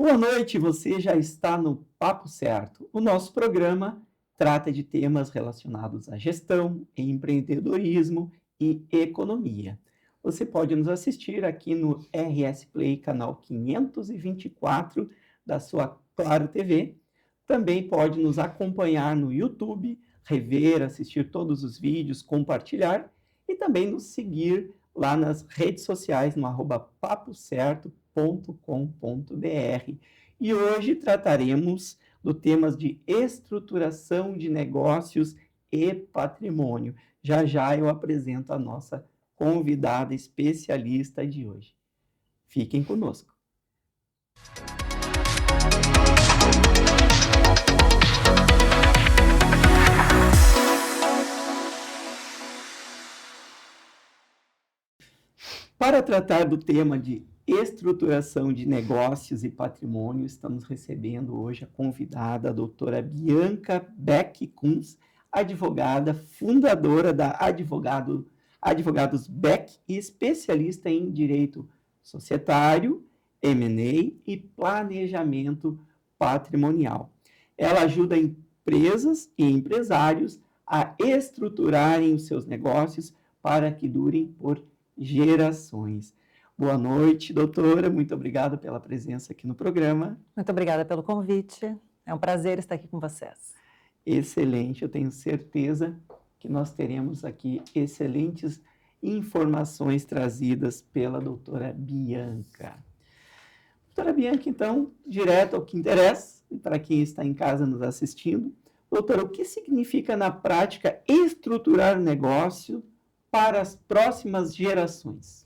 Boa noite, você já está no Papo Certo. O nosso programa trata de temas relacionados à gestão, empreendedorismo e economia. Você pode nos assistir aqui no RS Play, canal 524 da sua Claro TV. Também pode nos acompanhar no YouTube, rever, assistir todos os vídeos, compartilhar e também nos seguir lá nas redes sociais no papocerto.com.br. E hoje trataremos do tema de estruturação de negócios e patrimônio. Já já eu apresento a nossa convidada especialista de hoje. Fiquem conosco. Para tratar do tema de estruturação de negócios e patrimônio, estamos recebendo hoje a convidada, a doutora Bianca Beck-Kunz, advogada, fundadora da Advogados Beck e especialista em direito societário, M&A e planejamento patrimonial. Ela ajuda empresas e empresários a estruturarem os seus negócios para que durem por gerações. Boa noite, doutora. Muito obrigado pela presença aqui no programa. Muito obrigada pelo convite. É um prazer estar aqui com vocês. Excelente. Eu tenho certeza que nós teremos aqui excelentes informações trazidas pela doutora Bianca. Doutora Bianca, então, direto ao que interessa, e para quem está em casa nos assistindo. Doutora, o que significa na prática estruturar o negócio para as próximas gerações?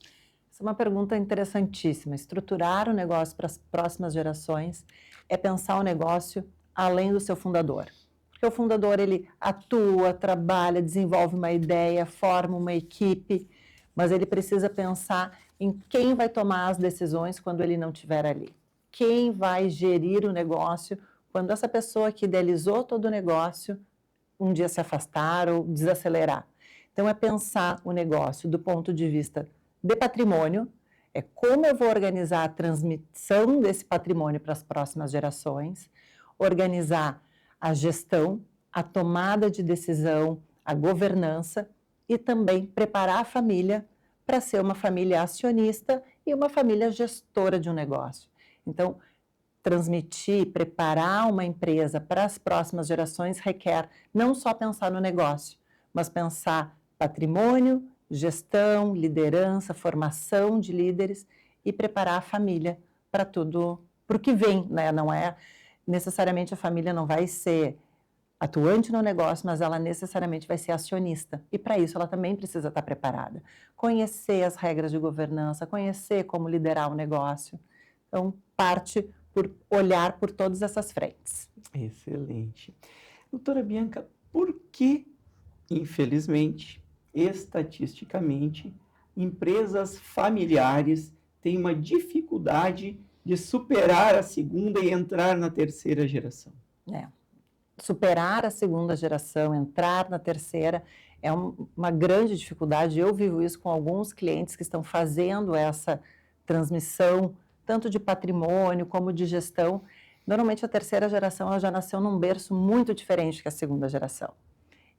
Essa é uma pergunta interessantíssima. Estruturar o negócio para as próximas gerações é pensar o negócio além do seu fundador. Porque o fundador, ele atua, trabalha, desenvolve uma ideia, forma uma equipe, mas ele precisa pensar em quem vai tomar as decisões quando ele não estiver ali. Quem vai gerir o negócio quando essa pessoa que idealizou todo o negócio um dia se afastar ou desacelerar. Então, é pensar o negócio do ponto de vista de patrimônio, é como eu vou organizar a transmissão desse patrimônio para as próximas gerações, organizar a gestão, a tomada de decisão, a governança e também preparar a família para ser uma família acionista e uma família gestora de um negócio. Então, transmitir, preparar uma empresa para as próximas gerações requer não só pensar no negócio, mas pensar patrimônio, gestão, liderança, formação de líderes e preparar a família para tudo, para o que vem, né? Não é necessariamente a família não vai ser atuante no negócio, mas ela necessariamente vai ser acionista. E para isso ela também precisa estar preparada. Conhecer as regras de governança, conhecer como liderar o negócio. Então, parte por olhar por todas essas frentes. Excelente. Doutora Bianca, por que, infelizmente, estatisticamente, empresas familiares têm uma dificuldade de superar a segunda e entrar na terceira geração? Superar a segunda geração, entrar na terceira, é uma grande dificuldade. Eu vivo isso com alguns clientes que estão fazendo essa transmissão, tanto de patrimônio como de gestão. Normalmente a terceira geração ela já nasceu num berço muito diferente que a segunda geração.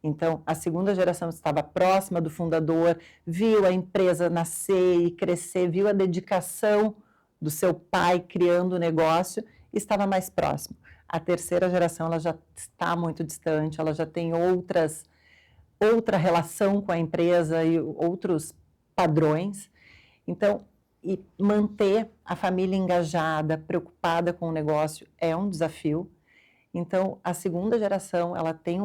Então, a segunda geração estava próxima do fundador, viu a empresa nascer e crescer, viu a dedicação do seu pai criando o negócio e estava mais próximo. A terceira geração ela já está muito distante, ela já tem outra relação com a empresa e outros padrões. Então, e manter a família engajada, preocupada com o negócio é um desafio. Então, a segunda geração ela tem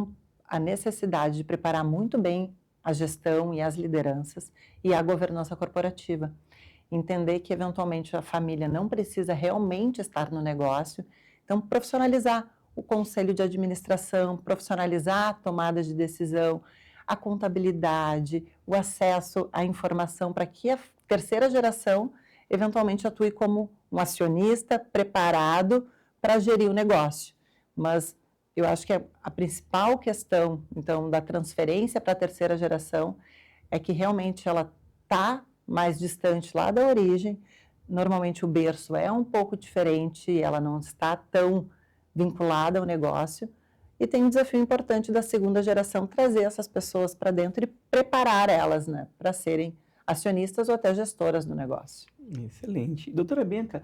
a necessidade de preparar muito bem a gestão e as lideranças e a governança corporativa. Entender que, eventualmente, a família não precisa realmente estar no negócio. Então, profissionalizar o conselho de administração, profissionalizar a tomada de decisão, a contabilidade, o acesso à informação para que a terceira geração, eventualmente, atue como um acionista preparado para gerir o negócio. Mas eu acho que a principal questão, então, da transferência para a terceira geração é que realmente ela está mais distante lá da origem, normalmente o berço é um pouco diferente, ela não está tão vinculada ao negócio, e tem um desafio importante da segunda geração, trazer essas pessoas para dentro e preparar elas, né, para serem acionistas ou até gestoras do negócio. Excelente. Doutora Bianca,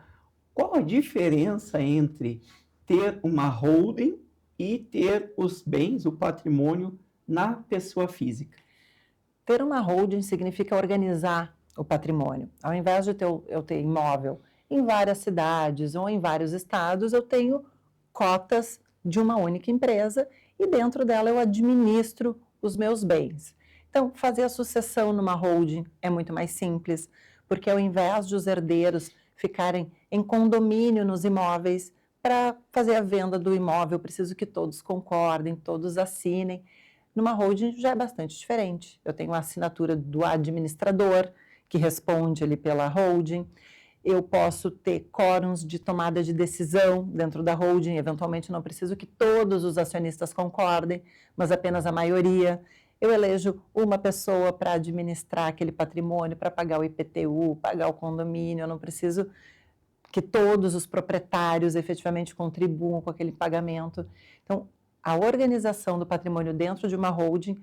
qual a diferença entre ter uma holding e ter os bens, o patrimônio, na pessoa física? Ter uma holding significa organizar o patrimônio. Ao invés de eu ter imóvel em várias cidades ou em vários estados, eu tenho cotas de uma única empresa e dentro dela eu administro os meus bens. Então, fazer a sucessão numa holding é muito mais simples, porque ao invés de os herdeiros ficarem em condomínio nos imóveis, para fazer a venda do imóvel, eu preciso que todos concordem, todos assinem. Numa holding já é bastante diferente. Eu tenho a assinatura do administrador, que responde ali pela holding. Eu posso ter quórums de tomada de decisão dentro da holding. Eventualmente, não preciso que todos os acionistas concordem, mas apenas a maioria. Eu elejo uma pessoa para administrar aquele patrimônio, para pagar o IPTU, pagar o condomínio. Eu não preciso que todos os proprietários efetivamente contribuam com aquele pagamento. Então, a organização do patrimônio dentro de uma holding,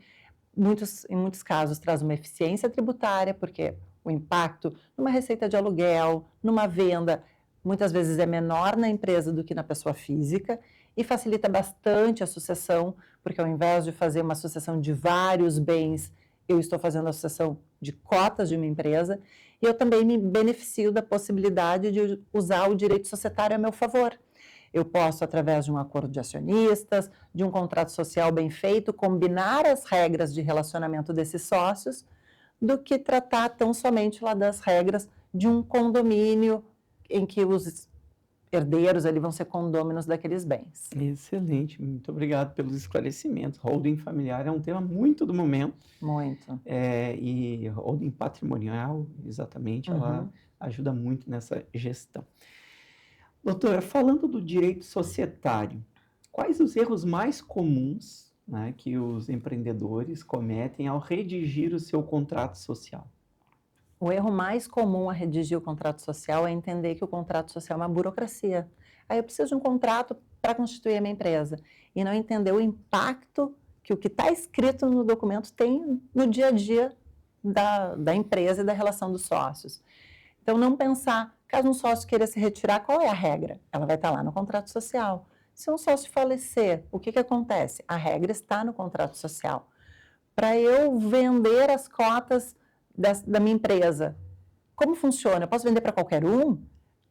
em muitos casos, traz uma eficiência tributária, porque o impacto numa receita de aluguel, numa venda, muitas vezes é menor na empresa do que na pessoa física e facilita bastante a sucessão, porque ao invés de fazer uma sucessão de vários bens, eu estou fazendo a sucessão de cotas de uma empresa e eu também me beneficio da possibilidade de usar o direito societário a meu favor. Eu posso, através de um acordo de acionistas, de um contrato social bem feito, combinar as regras de relacionamento desses sócios, do que tratar tão somente lá das regras de um condomínio em que os herdeiros ali vão ser condôminos daqueles bens. Excelente, muito obrigado pelos esclarecimentos. Holding familiar é um tema muito do momento, Muito. e holding patrimonial, exatamente, ela ajuda muito nessa gestão. Doutora, falando do direito societário, quais os erros mais comuns, né, que os empreendedores cometem ao redigir o seu contrato social? O erro mais comum a redigir o contrato social é entender que o contrato social é uma burocracia. Aí eu preciso de um contrato para constituir a minha empresa e não entender o impacto que o que está escrito no documento tem no dia a dia da empresa e da relação dos sócios. Então, não pensar, caso um sócio queira se retirar, qual é a regra? Ela vai estar lá no contrato social. Se um sócio falecer, o que acontece? A regra está no contrato social. Para eu vender as cotas da minha empresa, como funciona? Eu posso vender para qualquer um?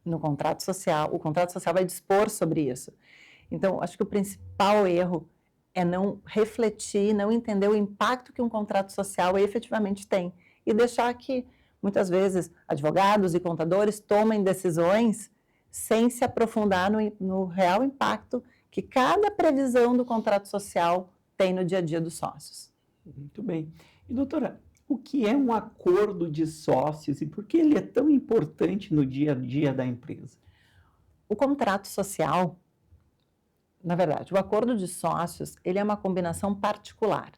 No contrato social, o contrato social vai dispor sobre isso. Então, acho que o principal erro é não refletir, não entender o impacto que um contrato social efetivamente tem e deixar que, muitas vezes, advogados e contadores tomem decisões sem se aprofundar no real impacto que cada previsão do contrato social tem no dia a dia dos sócios. Muito bem. E, doutora, o que é um acordo de sócios e por que ele é tão importante no dia a dia da empresa? O contrato social, na verdade, o acordo de sócios, ele é uma combinação particular.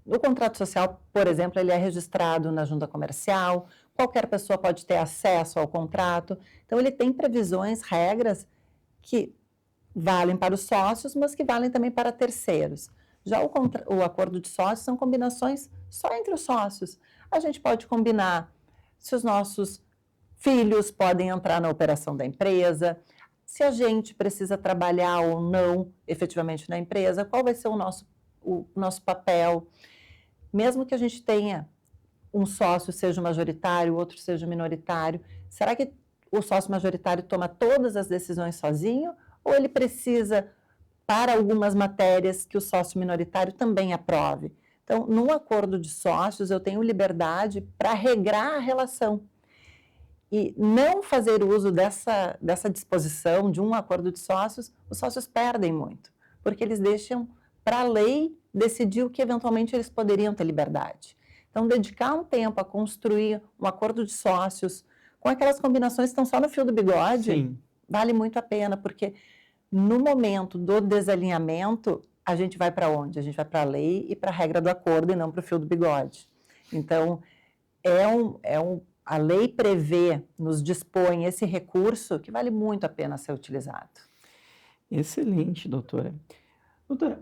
O contrato social, por exemplo, ele é registrado na junta comercial, qualquer pessoa pode ter acesso ao contrato, então ele tem previsões, regras que valem para os sócios, mas que valem também para terceiros. Já o acordo de sócios são combinações só entre os sócios. A gente pode combinar se os nossos filhos podem entrar na operação da empresa, se a gente precisa trabalhar ou não efetivamente na empresa, qual vai ser o nosso papel. Mesmo que a gente tenha um sócio seja majoritário, o outro seja minoritário, será que o sócio majoritário toma todas as decisões sozinho ou ele precisa, para algumas matérias, que o sócio minoritário também aprove? Então, no acordo de sócios, eu tenho liberdade para regrar a relação. E não fazer uso dessa disposição de um acordo de sócios, os sócios perdem muito, porque eles deixam para a lei decidir o que eventualmente eles poderiam ter liberdade. Então, dedicar um tempo a construir um acordo de sócios com aquelas combinações que estão só no fio do bigode, Sim. Vale muito a pena, porque no momento do desalinhamento, a gente vai para onde? A gente vai para a lei e para a regra do acordo e não para o fio do bigode. Então, a lei prevê, nos dispõe esse recurso que vale muito a pena ser utilizado. Excelente, doutora. Doutora,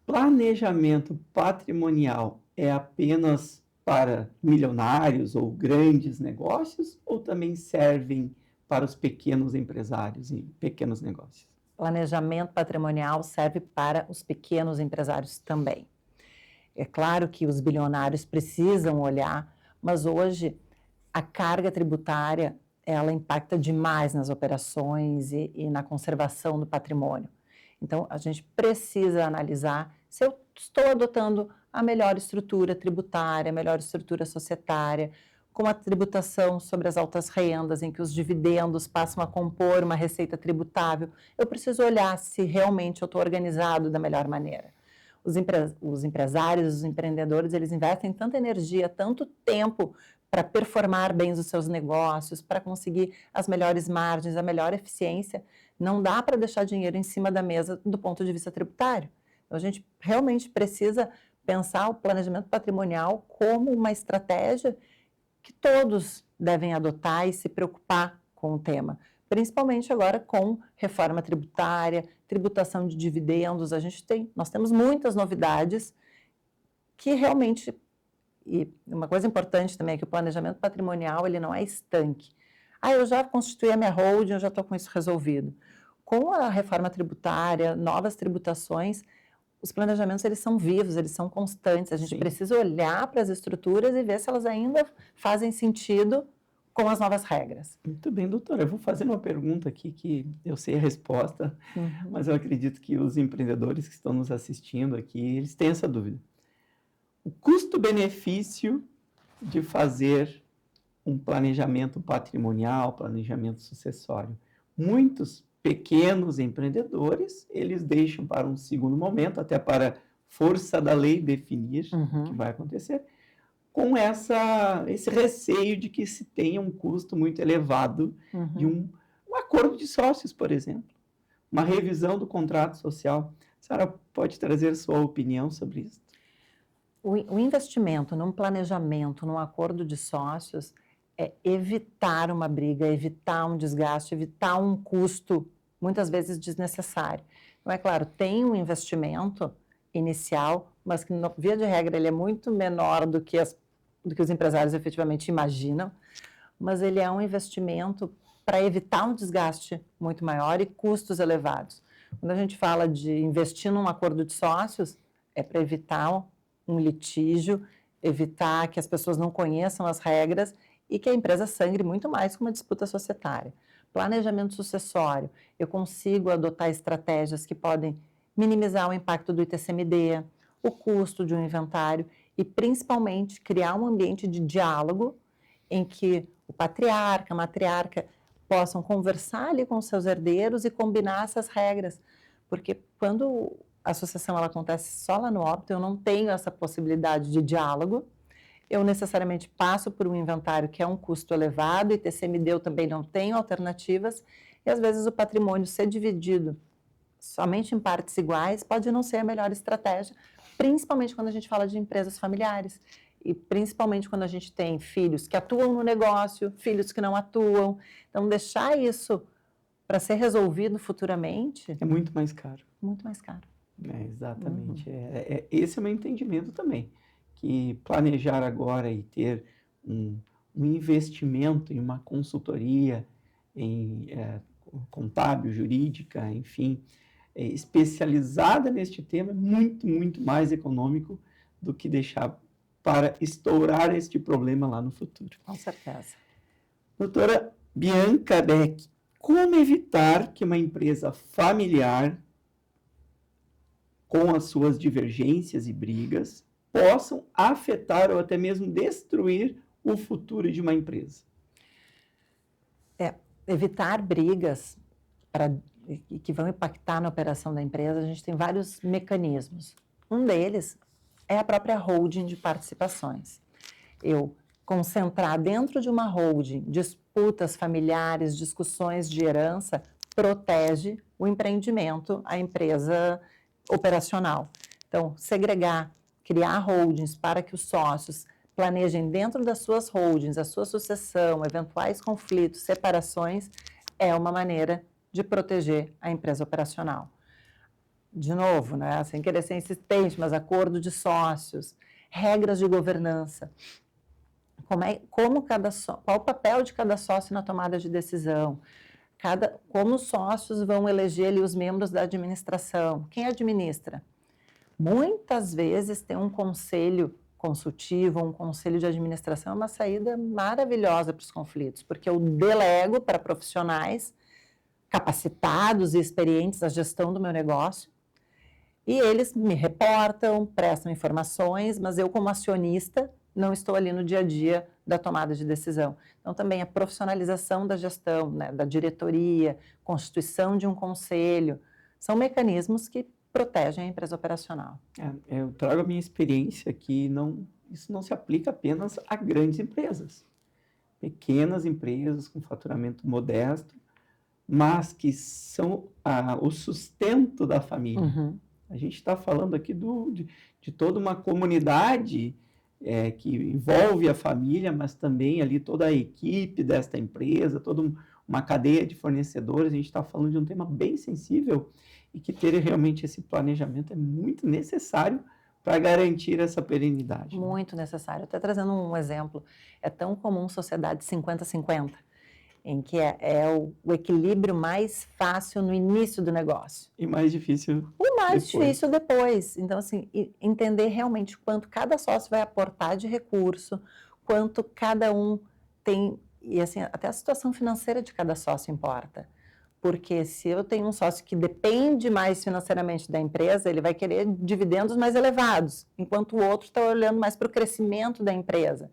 planejamento patrimonial é apenas para milionários ou grandes negócios ou também servem para os pequenos empresários e pequenos negócios? Planejamento patrimonial serve para os pequenos empresários também. É claro que os bilionários precisam olhar, mas hoje a carga tributária ela impacta demais nas operações e na conservação do patrimônio. Então, a gente precisa analisar se eu estou adotando a melhor estrutura tributária, a melhor estrutura societária, com a tributação sobre as altas rendas, em que os dividendos passam a compor uma receita tributável. Eu preciso olhar se realmente eu estou organizado da melhor maneira. Os empresários, os empreendedores, eles investem tanta energia, tanto tempo para performar bem os seus negócios, para conseguir as melhores margens, a melhor eficiência. Não dá para deixar dinheiro em cima da mesa do ponto de vista tributário. Então, a gente realmente precisa pensar o planejamento patrimonial como uma estratégia que todos devem adotar e se preocupar com o tema, principalmente agora com reforma tributária, tributação de dividendos. Nós temos muitas novidades que realmente, e uma coisa importante também é que o planejamento patrimonial ele não é estanque. Eu já constituí a minha holding, eu já estou com isso resolvido. Com a reforma tributária, novas tributações, os planejamentos eles são vivos, eles são constantes. A gente precisa olhar para as estruturas e ver se elas ainda fazem sentido com as novas regras. Muito bem, doutora. Eu vou fazer uma pergunta aqui que eu sei a resposta, mas eu acredito que os empreendedores que estão nos assistindo aqui, eles têm essa dúvida. O custo-benefício de fazer um planejamento patrimonial, planejamento sucessório. Muitos pequenos empreendedores, eles deixam para um segundo momento, até para força da lei definir o que vai acontecer, com esse receio de que se tenha um custo muito elevado de um acordo de sócios, por exemplo, uma revisão do contrato social. A senhora pode trazer sua opinião sobre isso? O investimento num planejamento, num acordo de sócios, é evitar uma briga, evitar um desgaste, evitar um custo, muitas vezes desnecessário. Então, é claro, tem um investimento inicial, mas que, via de regra, ele é muito menor do que os empresários efetivamente imaginam, mas ele é um investimento para evitar um desgaste muito maior e custos elevados. Quando a gente fala de investir num acordo de sócios, é para evitar um litígio, evitar que as pessoas não conheçam as regras e que a empresa sangre muito mais com uma disputa societária. Planejamento sucessório, eu consigo adotar estratégias que podem minimizar o impacto do ITCMD, o custo de um inventário e, principalmente, criar um ambiente de diálogo em que o patriarca, a matriarca possam conversar ali com os seus herdeiros e combinar essas regras. Porque quando a sucessão ela acontece só lá no óbito, eu não tenho essa possibilidade de diálogo, eu necessariamente passo por um inventário que é um custo elevado, ITCMD eu também não tenho alternativas, e às vezes o patrimônio ser dividido somente em partes iguais pode não ser a melhor estratégia, principalmente quando a gente fala de empresas familiares, e principalmente quando a gente tem filhos que atuam no negócio, filhos que não atuam. Então, deixar isso para ser resolvido futuramente... é muito mais caro. Muito mais caro. Exatamente. Esse é o meu entendimento também, que planejar agora e ter um investimento em uma consultoria contábil, jurídica, enfim, especializada neste tema, é muito, muito mais econômico do que deixar para estourar este problema lá no futuro. Com certeza. Doutora Bianca Beck, como evitar que uma empresa familiar, com as suas divergências e brigas, possam afetar ou até mesmo destruir o futuro de uma empresa? Evitar brigas que vão impactar na operação da empresa, a gente tem vários mecanismos. Um deles é a própria holding de participações. Eu concentrar dentro de uma holding disputas familiares, discussões de herança, protege o empreendimento, a empresa operacional. Então, segregar, criar holdings para que os sócios planejem dentro das suas holdings, a sua sucessão, eventuais conflitos, separações, é uma maneira de proteger a empresa operacional. De novo, né, sem querer ser insistente, mas acordo de sócios, regras de governança. Qual o papel de cada sócio na tomada de decisão? Como os sócios vão eleger ali os membros da administração? Quem administra? Muitas vezes tem um conselho consultivo, um conselho de administração, é uma saída maravilhosa para os conflitos, porque eu delego para profissionais capacitados e experientes na gestão do meu negócio, e eles me reportam, prestam informações, mas eu, como acionista, não estou ali no dia a dia da tomada de decisão. Então, também a profissionalização da gestão, né, da diretoria, constituição de um conselho, são mecanismos que protegem a empresa operacional. Eu trago a minha experiência que isso não se aplica apenas a grandes empresas. Pequenas empresas com faturamento modesto, mas que são o sustento da família. Uhum. A gente está falando aqui de toda uma comunidade que envolve a família, mas também ali toda a equipe desta empresa, toda uma cadeia de fornecedores. A gente está falando de um tema bem sensível e que ter realmente esse planejamento é muito necessário para garantir essa perenidade. Muito necessário. Até trazendo um exemplo, é tão comum sociedade 50-50, em que é o equilíbrio mais fácil no início do negócio. E mais difícil O mais depois. difícil depois. Então, assim, entender realmente quanto cada sócio vai aportar de recurso, quanto cada um tem, e assim, até a situação financeira de cada sócio importa. Porque se eu tenho um sócio que depende mais financeiramente da empresa, ele vai querer dividendos mais elevados, enquanto o outro está olhando mais para o crescimento da empresa.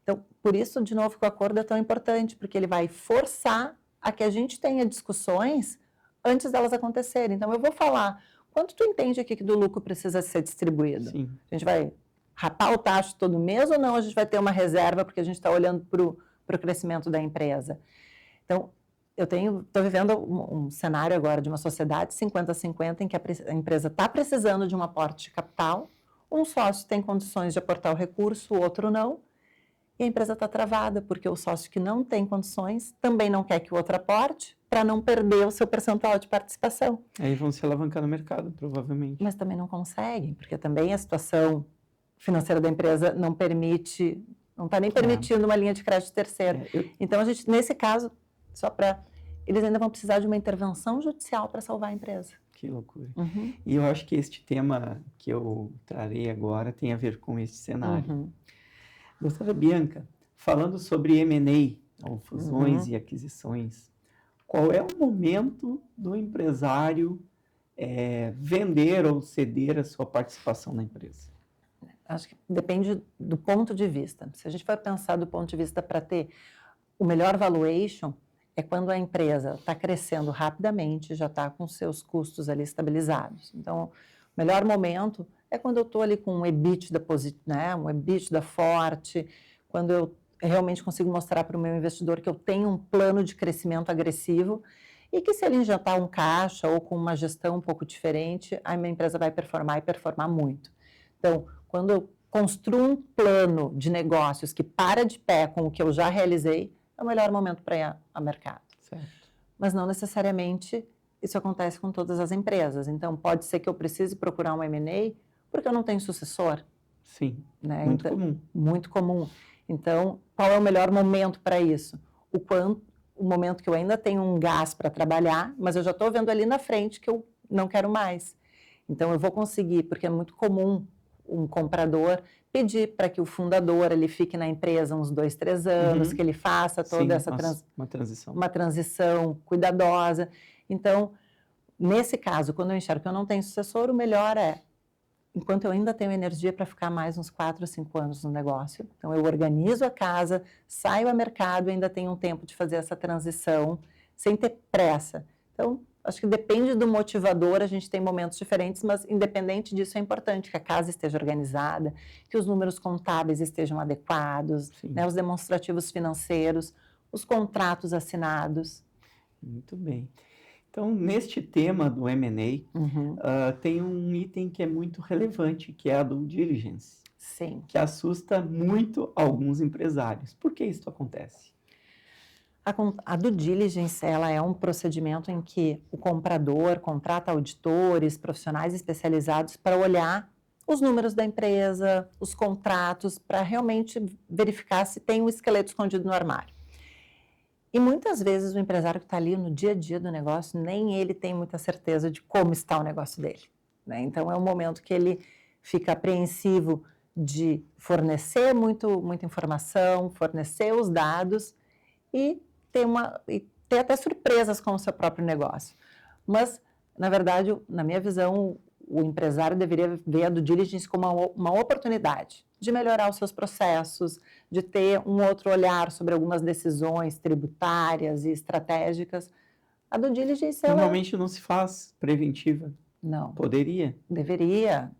Então, por isso, de novo, que o acordo é tão importante, porque ele vai forçar a que a gente tenha discussões antes delas acontecerem. Então, eu vou falar, quanto tu entende aqui que do lucro precisa ser distribuído? Sim. A gente vai rapar o tacho todo mês ou não? A gente vai ter uma reserva porque a gente está olhando para o crescimento da empresa? Então, estou vivendo um cenário agora de uma sociedade 50-50 em que a empresa está precisando de um aporte de capital, um sócio tem condições de aportar o recurso, o outro não, e a empresa está travada, porque o sócio que não tem condições também não quer que o outro aporte, para não perder o seu percentual de participação. Aí vão se alavancar no mercado, provavelmente. Mas também não conseguem, porque também a situação financeira da empresa não permite, não está nem permitindo uma linha de crédito terceiro. Então, a gente, nesse caso, eles ainda vão precisar de uma intervenção judicial para salvar a empresa. Que loucura. Uhum. E eu acho que este tema que eu trarei agora tem a ver com este cenário. Uhum. Doutora Bianca, falando sobre M&A, ou fusões e aquisições, qual é o momento do empresário vender ou ceder a sua participação na empresa? Acho que depende do ponto de vista. Se a gente for pensar do ponto de vista para ter o melhor valuation, é quando a empresa está crescendo rapidamente, já está com seus custos ali estabilizados. Então, o melhor momento é quando eu estou ali com um EBITDA né, um EBITDA forte, quando eu realmente consigo mostrar para o meu investidor que eu tenho um plano de crescimento agressivo e que se ele injetar um caixa ou com uma gestão um pouco diferente, a minha empresa vai performar e performar muito. Então, quando eu construo um plano de negócios que para de pé com o que eu já realizei, é o melhor momento para ir ao mercado. Certo. Mas não necessariamente isso acontece com todas as empresas. Então, pode ser que eu precise procurar um M&A porque eu não tenho sucessor. Sim, né? muito comum. Muito comum. Então, qual é o melhor momento para isso? O momento que eu ainda tenho um gás para trabalhar, mas eu já estou vendo ali na frente que eu não quero mais. Então, eu vou conseguir, porque é muito comum um comprador pedir para que o fundador ele fique na empresa uns 2, 3 anos, que ele faça toda uma transição cuidadosa. Então, nesse caso, quando eu enxergo que eu não tenho sucessor, o melhor é, enquanto eu ainda tenho energia para ficar mais uns 4 ou 5 anos no negócio, então eu organizo a casa, saio ao mercado, ainda tenho um tempo de fazer essa transição, sem ter pressa. Então, acho que depende do motivador, a gente tem momentos diferentes, mas independente disso é importante que a casa esteja organizada, que os números contábeis estejam adequados, né, os demonstrativos financeiros, os contratos assinados. Muito bem. Então, neste tema do M&A, tem um item que é muito relevante, que é a due diligence. Sim. que assusta muito alguns empresários. Por que isso acontece? A due diligence, ela é um procedimento em que o comprador contrata auditores, profissionais especializados para olhar os números da empresa, os contratos, para realmente verificar se tem um esqueleto escondido no armário. E muitas vezes o empresário que está ali no dia a dia do negócio, nem ele tem muita certeza de como está o negócio dele, né? Então é um momento que ele fica apreensivo de fornecer muita informação, fornecer os dados e ter até surpresas com o seu próprio negócio. Mas, na verdade, na minha visão, o empresário deveria ver a due diligence como uma oportunidade de melhorar os seus processos, de ter um outro olhar sobre algumas decisões tributárias e estratégicas. A due diligence, ela... Normalmente não se faz preventiva. Não. Poderia? Deveria.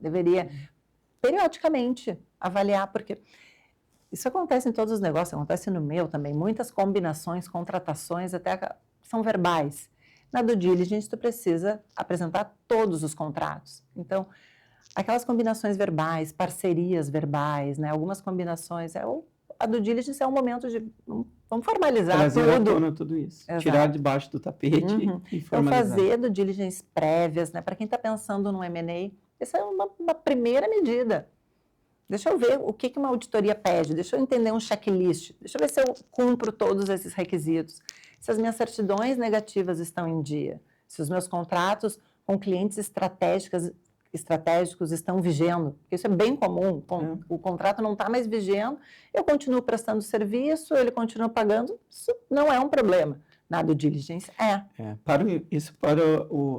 Periodicamente avaliar, porque isso acontece em todos os negócios, acontece no meu também. Muitas combinações, contratações, até são verbais. Na due diligence, tu precisa apresentar todos os contratos. Então, aquelas combinações verbais, parcerias verbais, né? Algumas combinações, a due diligence é um momento de, vamos formalizar trazer à tudo. tona tudo isso. Exato. Tirar debaixo do tapete e Então, formalizar. fazer due diligence prévias, né? Para quem está pensando no M&A, essa é uma primeira medida. Deixa eu ver o que uma auditoria pede, deixa eu entender um checklist, deixa eu ver se eu cumpro todos esses requisitos, se as minhas certidões negativas estão em dia, se os meus contratos com clientes estratégicos estão vigendo. Isso é bem comum, o contrato não está mais vigendo, eu continuo prestando serviço, ele continua pagando, isso não é um problema. Na due diligence isso para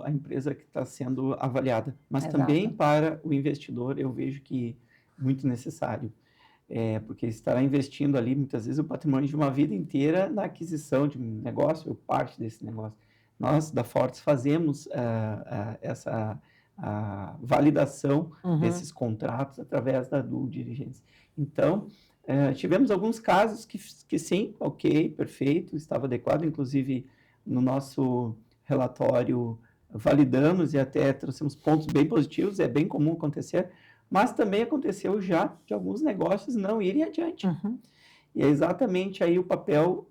a empresa que está sendo avaliada, mas Exato. Também para o investidor eu vejo que muito necessário, porque estará investindo ali muitas vezes o patrimônio de uma vida inteira na aquisição de um negócio ou parte desse negócio. Nós da Fortes fazemos essa validação desses contratos através da due diligence. Então, tivemos alguns casos que sim, ok, perfeito, estava adequado, inclusive no nosso relatório validamos e até trouxemos pontos bem positivos, é bem comum acontecer, mas também aconteceu já de alguns negócios não irem adiante. E é exatamente aí o papel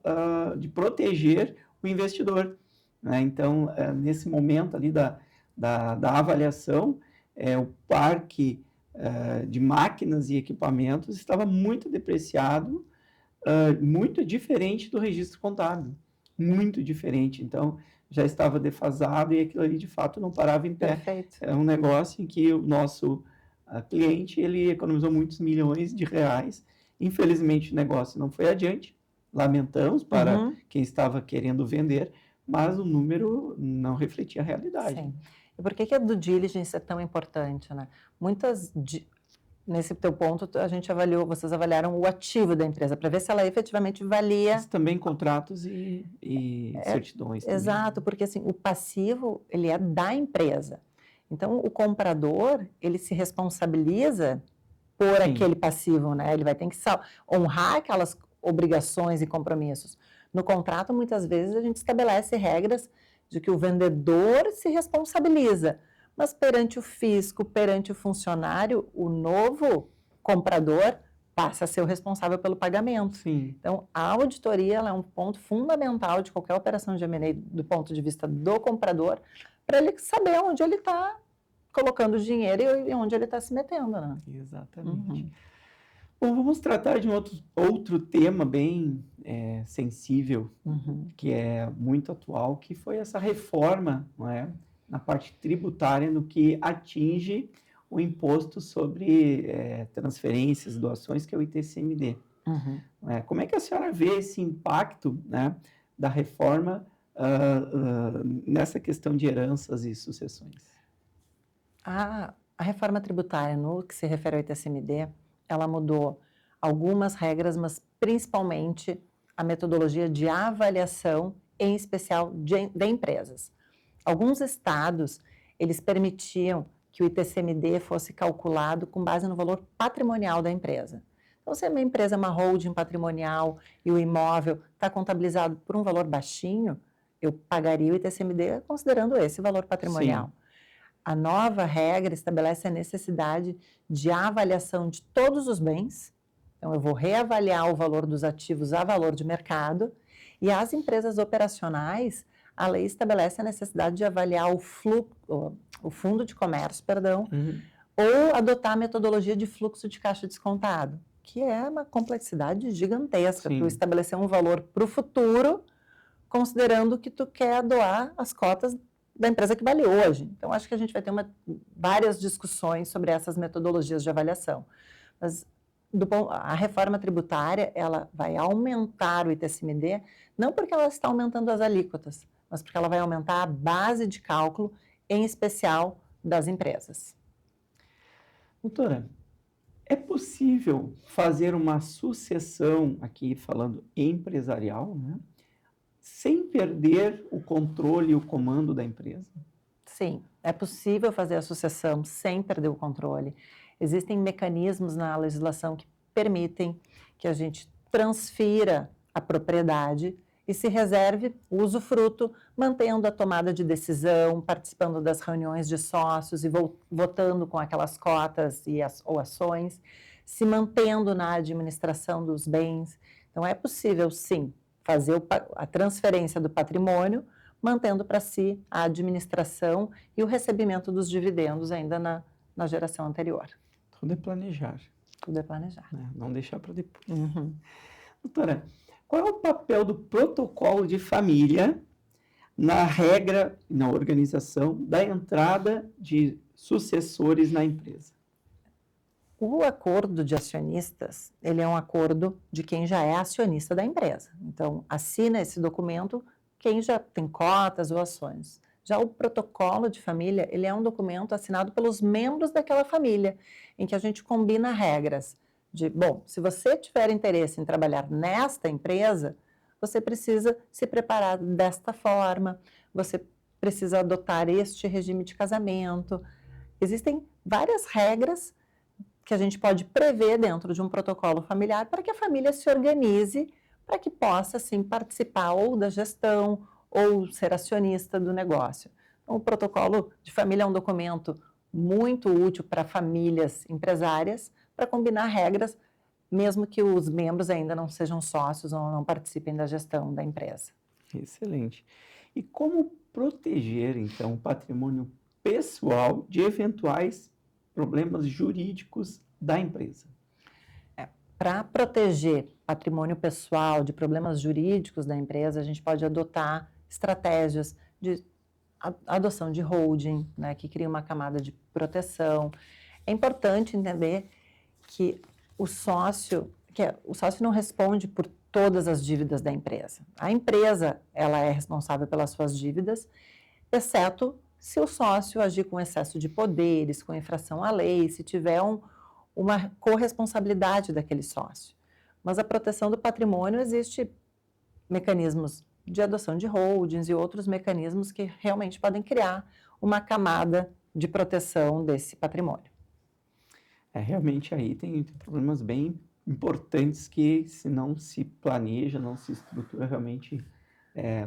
de proteger o investidor, né? Então, nesse momento ali da avaliação, o parque de máquinas e equipamentos estava muito depreciado, muito diferente do registro contábil, muito diferente. Então, já estava defasado e aquilo ali, de fato, não parava em pé. Perfeito. É um negócio em que o nosso cliente, ele economizou muitos milhões de reais. Infelizmente, o negócio não foi adiante. Lamentamos para quem estava querendo vender, mas o número não refletia a realidade. Sim. E por que a due diligence é tão importante, né? Nesse teu ponto, vocês avaliaram o ativo da empresa, para ver se ela efetivamente valia... Mas também contratos e certidões. Exato, porque assim, o passivo, ele é da empresa. Então, o comprador, ele se responsabiliza por aquele passivo, né? Ele vai ter que honrar aquelas obrigações e compromissos. No contrato, muitas vezes, a gente estabelece regras de que o vendedor se responsabiliza, mas perante o fisco, perante o funcionário, o novo comprador passa a ser o responsável pelo pagamento. Sim. Então, a auditoria ela é um ponto fundamental de qualquer operação de M&A do ponto de vista do comprador, para ele saber onde ele está colocando o dinheiro e onde ele está se metendo, né? Exatamente. Bom, vamos tratar de um outro tema bem sensível, que é muito atual, que foi essa reforma, não é, na parte tributária, no que atinge o imposto sobre transferências, doações, que é o ITCMD. Como é que a senhora vê esse impacto, né, da reforma nessa questão de heranças e sucessões? A reforma tributária, no que se refere ao ITCMD, ela mudou algumas regras, mas principalmente a metodologia de avaliação, em especial de empresas. Alguns estados, eles permitiam que o ITCMD fosse calculado com base no valor patrimonial da empresa. Então, se a minha empresa é uma holding patrimonial e o imóvel está contabilizado por um valor baixinho, eu pagaria o ITCMD considerando esse valor patrimonial. Sim. A nova regra estabelece a necessidade de avaliação de todos os bens. Então, eu vou reavaliar o valor dos ativos a valor de mercado. E as empresas operacionais, a lei estabelece a necessidade de avaliar o fundo de comércio, perdão, ou adotar a metodologia de fluxo de caixa descontado, que é uma complexidade gigantesca. Sim. Tu estabelecer um valor para o futuro, considerando que tu quer doar as cotas da empresa que vale hoje. Então, acho que a gente vai ter várias discussões sobre essas metodologias de avaliação. Mas a reforma tributária, ela vai aumentar o ITCMD, não porque ela está aumentando as alíquotas, mas porque ela vai aumentar a base de cálculo, em especial das empresas. Doutora, é possível fazer uma sucessão, aqui falando empresarial, né, sem perder o controle e o comando da empresa? Sim, é possível fazer a sucessão sem perder o controle. Existem mecanismos na legislação que permitem que a gente transfira a propriedade e se reserve o usufruto, mantendo a tomada de decisão, participando das reuniões de sócios e votando com aquelas cotas ou ações, se mantendo na administração dos bens. Então, é possível, sim, fazer a transferência do patrimônio, mantendo para si a administração e o recebimento dos dividendos ainda na geração anterior. Tudo é planejar. Tudo é planejar. Né? Não deixar para depois. Doutora, qual é o papel do protocolo de família na regra, na organização da entrada de sucessores na empresa? O acordo de acionistas, ele é um acordo de quem já é acionista da empresa. Então, assina esse documento quem já tem cotas ou ações. Já o protocolo de família, ele é um documento assinado pelos membros daquela família, em que a gente combina regras de, bom, se você tiver interesse em trabalhar nesta empresa, você precisa se preparar desta forma, você precisa adotar este regime de casamento. Existem várias regras que a gente pode prever dentro de um protocolo familiar para que a família se organize, para que possa, sim, participar ou da gestão ou ser acionista do negócio. Então, o protocolo de família é um documento muito útil para famílias empresárias, para combinar regras, mesmo que os membros ainda não sejam sócios ou não participem da gestão da empresa. Excelente. E como proteger, então, o patrimônio pessoal de eventuais problemas jurídicos da empresa? Para proteger patrimônio pessoal de problemas jurídicos da empresa, a gente pode adotar estratégias de adoção de holding, né, que cria uma camada de proteção. É importante entender que o sócio não responde por todas as dívidas da empresa. A empresa, ela é responsável pelas suas dívidas, exceto se o sócio agir com excesso de poderes, com infração à lei, se tiver uma corresponsabilidade daquele sócio. Mas a proteção do patrimônio, existe mecanismos de adoção de holdings e outros mecanismos que realmente podem criar uma camada de proteção desse patrimônio. Realmente aí tem problemas bem importantes que, se não se planeja, não se estrutura realmente,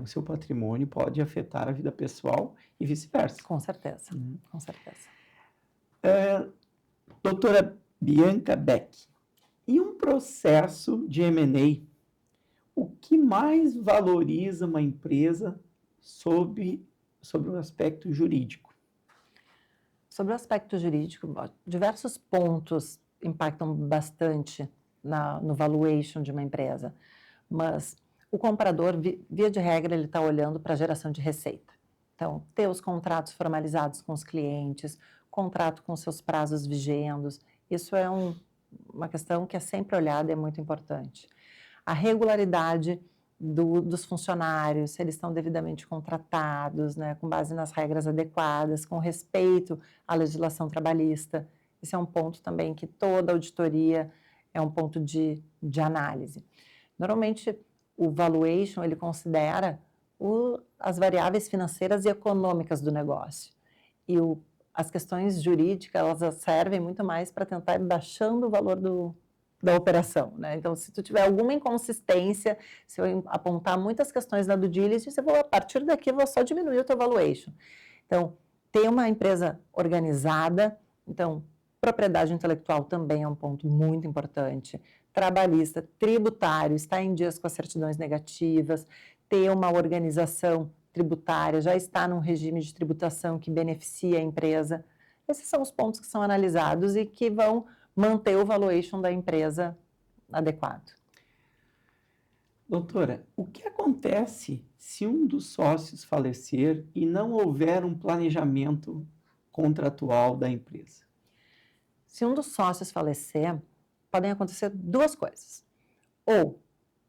o seu patrimônio pode afetar a vida pessoal e vice-versa. Com certeza, com certeza. Doutora Bianca Beck, em um processo de M&A, o que mais valoriza uma empresa sobre o aspecto jurídico? Sobre o aspecto jurídico, diversos pontos impactam bastante no valuation de uma empresa, mas o comprador, via de regra, ele está olhando para a geração de receita. Então, ter os contratos formalizados com os clientes, contrato com seus prazos vigendos, isso é uma questão que é sempre olhada e é muito importante. A regularidade dos funcionários, se eles estão devidamente contratados, né, com base nas regras adequadas, com respeito à legislação trabalhista. Esse é um ponto também que toda auditoria é um ponto de análise. Normalmente, o valuation, ele considera as variáveis financeiras e econômicas do negócio. E as questões jurídicas, elas servem muito mais para tentar ir baixando o valor da operação, né? Então, se tu tiver alguma inconsistência, se eu apontar muitas questões da due diligence, a partir daqui eu vou só diminuir o teu valuation. Então, ter uma empresa organizada, então, propriedade intelectual também é um ponto muito importante, trabalhista, tributário, estar em dias com as certidões negativas, ter uma organização tributária, já está num regime de tributação que beneficia a empresa. Esses são os pontos que são analisados e que vão manter o valuation da empresa adequado. Doutora, o que acontece se um dos sócios falecer e não houver um planejamento contratual da empresa? Se um dos sócios falecer, podem acontecer duas coisas. Ou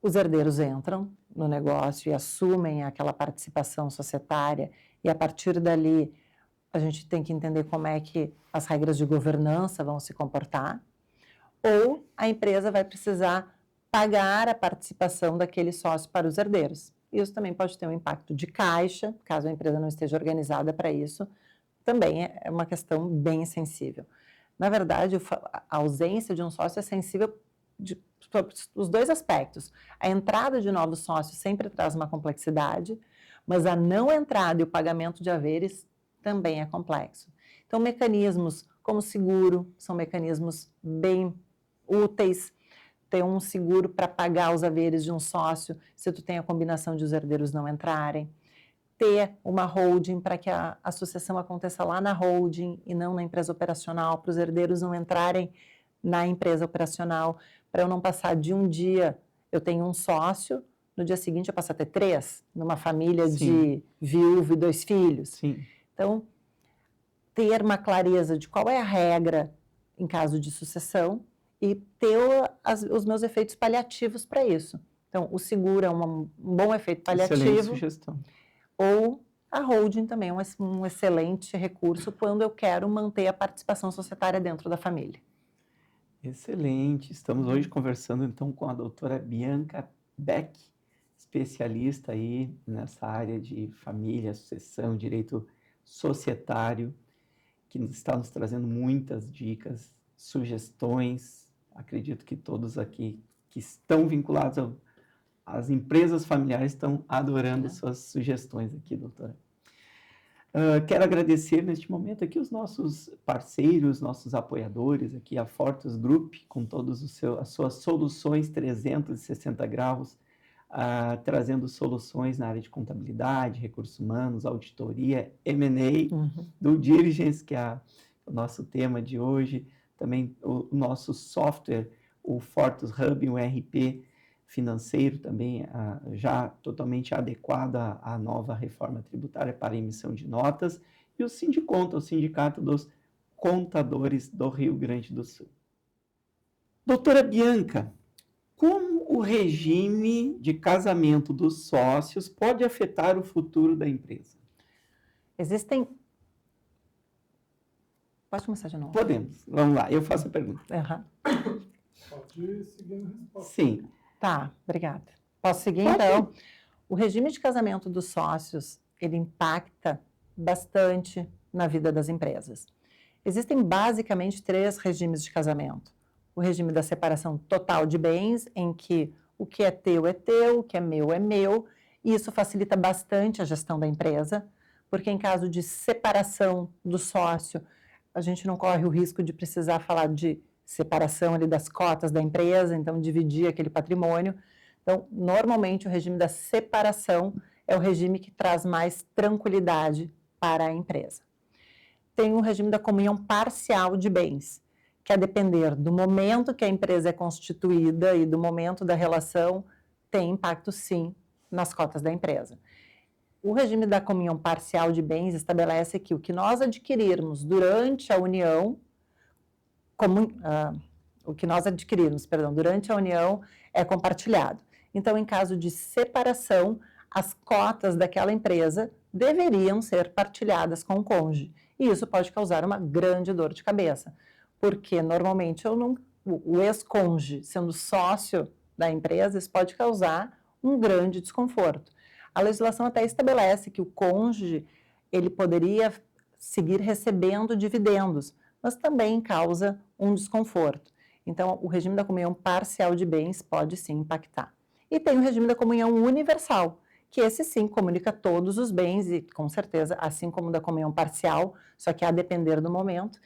os herdeiros entram no negócio e assumem aquela participação societária e a partir dali a gente tem que entender como é que as regras de governança vão se comportar, ou a empresa vai precisar pagar a participação daquele sócio para os herdeiros. Isso também pode ter um impacto de caixa, caso a empresa não esteja organizada para isso, também é uma questão bem sensível. Na verdade, a ausência de um sócio é sensível sobre os dois aspectos. A entrada de novos sócios sempre traz uma complexidade, mas a não entrada e o pagamento de haveres também é complexo. Então, mecanismos como seguro são mecanismos bem úteis. Ter um seguro para pagar os haveres de um sócio, se tu tem a combinação de os herdeiros não entrarem. Ter uma holding para que a sucessão aconteça lá na holding e não na empresa operacional, para os herdeiros não entrarem na empresa operacional, para eu não passar de um dia, eu tenho um sócio, no dia seguinte eu passo a ter 3, numa família Sim. de viúvo e 2 filhos. Sim. Então, ter uma clareza de qual é a regra em caso de sucessão e ter os meus efeitos paliativos para isso. Então, o seguro é um bom efeito paliativo. Excelente sugestão. Ou a holding também é um excelente recurso quando eu quero manter a participação societária dentro da família. Excelente. Estamos hoje conversando então com a doutora Bianca Beck, especialista aí nessa área de família, sucessão, direito societário, que está nos trazendo muitas dicas, sugestões. Acredito que todos aqui que estão vinculados às empresas familiares estão adorando suas sugestões aqui, doutora. Quero agradecer neste momento aqui os nossos parceiros, nossos apoiadores, aqui a Fortus Group, com todas as suas soluções 360 graus, trazendo soluções na área de contabilidade, recursos humanos, auditoria, M&A, due diligence, que é o nosso tema de hoje, também o nosso software, o Fortus Hub, um ERP financeiro também já totalmente adequado à nova reforma tributária para emissão de notas, e o Sindiconta, o Sindicato dos Contadores do Rio Grande do Sul. Doutora Bianca, como o regime de casamento dos sócios pode afetar o futuro da empresa? Existem... Pode começar de novo. Podemos. Vamos lá, eu faço a pergunta. Pode ir seguindo a resposta. Sim. Tá, obrigada. Posso seguir, Pode. então? O regime de casamento dos sócios, ele impacta bastante na vida das empresas. Existem basicamente 3 regimes de casamento. O regime da separação total de bens, em que o que é teu, o que é meu, e isso facilita bastante a gestão da empresa, porque em caso de separação do sócio, a gente não corre o risco de precisar falar de separação ali das cotas da empresa, então dividir aquele patrimônio. Então, normalmente o regime da separação é o regime que traz mais tranquilidade para a empresa. Tem o regime da comunhão parcial de bens, que a depender do momento que a empresa é constituída e do momento da relação, tem impacto sim nas cotas da empresa. O regime da comunhão parcial de bens estabelece que o que nós adquirirmos durante a união, durante a união é compartilhado. Então, em caso de separação, as cotas daquela empresa deveriam ser partilhadas com o cônjuge. E isso pode causar uma grande dor de cabeça, porque normalmente o ex-cônjuge, sendo sócio da empresa, isso pode causar um grande desconforto. A legislação até estabelece que o cônjuge ele poderia seguir recebendo dividendos, mas também causa um desconforto. Então, o regime da comunhão parcial de bens pode sim impactar. E tem o regime da comunhão universal, que esse sim comunica todos os bens e, com certeza, assim como o da comunhão parcial, só que a depender do momento,